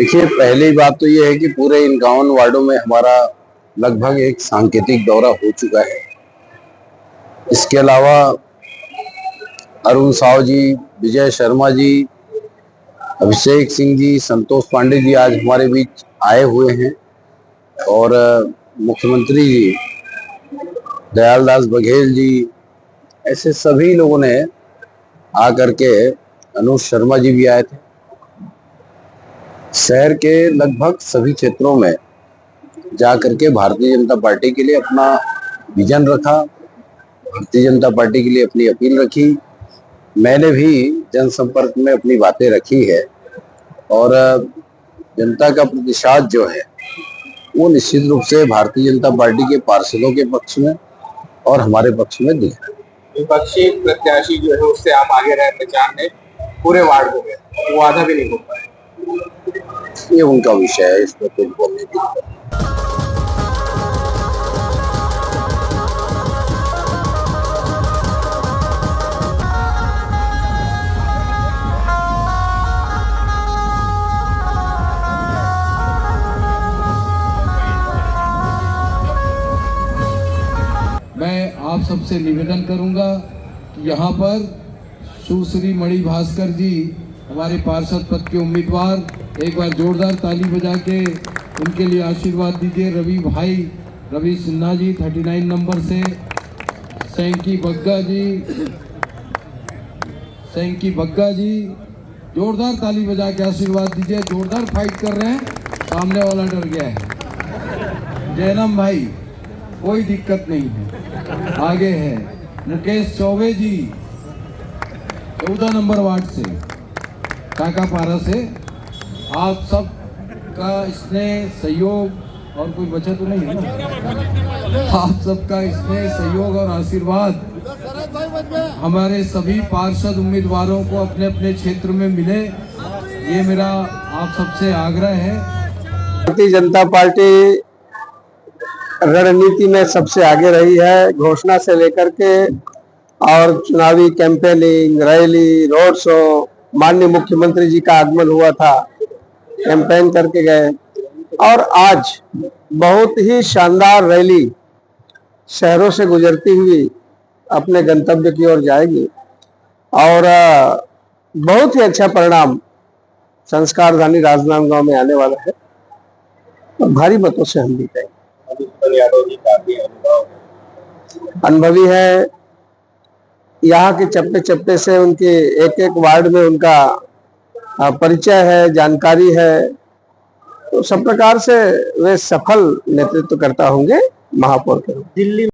देखिए, पहली बात तो ये है कि पूरे इन 51 वार्डों में हमारा लगभग एक सांकेतिक दौरा हो चुका है। इसके अलावा अरुण साव जी, विजय शर्मा जी, अभिषेक सिंह जी, संतोष पांडे जी आज हमारे बीच आए हुए हैं और मुख्यमंत्री जी दयालदास बघेल जी, ऐसे सभी लोगों ने आकर के, अनुज शर्मा जी भी आए थे। शहर के लगभग सभी क्षेत्रों में जाकर के भारतीय जनता पार्टी के लिए अपना विजन रखा, भारतीय जनता पार्टी के लिए अपनी अपील रखी। मैंने भी जनसंपर्क में अपनी बातें रखी है और जनता का प्रतिसाद जो है वो निश्चित रूप से भारतीय जनता पार्टी के पार्षदों के पक्ष में और हमारे पक्ष में दिख रहा है। विपक्षी प्रत्याशी जो है उससे आप आगे रहे प्रचार में पूरे वार्ड हो गए, वो आधा भी नहीं हो पाए। ये उनका विषय है, इस पर कुछ बोलने की। मैं आप सबसे निवेदन करूंगा कि यहाँ पर सुश्री मणि भास्कर जी हमारे पार्षद पद के उम्मीदवार, एक बार जोरदार ताली बजा के उनके लिए आशीर्वाद दीजिए। रवि सिन्हा जी 39 नंबर से, सैंकी बग्गा जी, जोरदार ताली बजा के आशीर्वाद दीजिए। जोरदार फाइट कर रहे हैं, सामने वाला डर गया है। जैनम भाई, कोई दिक्कत नहीं है, आगे है। मुकेश चौबे जी 14 नंबर वार्ड से, काकापारा से। आप सब का स्नेह सहयोग और कोई बचा तो नहीं है ना? आप सबका स्नेह सहयोग और आशीर्वाद हमारे सभी पार्षद उम्मीदवारों को अपने अपने क्षेत्र में मिले, ये मेरा आप सबसे आग्रह है। भारतीय जनता पार्टी रणनीति में सबसे आगे रही है, घोषणा से लेकर के और चुनावी कैंपेनिंग, रैली, रोड शो। माननीय मुख्यमंत्री जी का आगमन हुआ था, कैंपेन करके गए और आज बहुत ही शानदार रैली शहरों से गुजरती हुई अपने गंतव्य की ओर जाएगी और बहुत ही अच्छा परिणाम संस्कारधानी राजनांदगांव में आने वाला है और भारी मतों से हम जीतेंगे। अनुभवी है, यहाँ के चप्पे चप्पे से उनके एक एक वार्ड में उनका परिचय है, जानकारी है, तो सब प्रकार से वे सफल नेतृत्व करता होंगे महापौर के रूप में।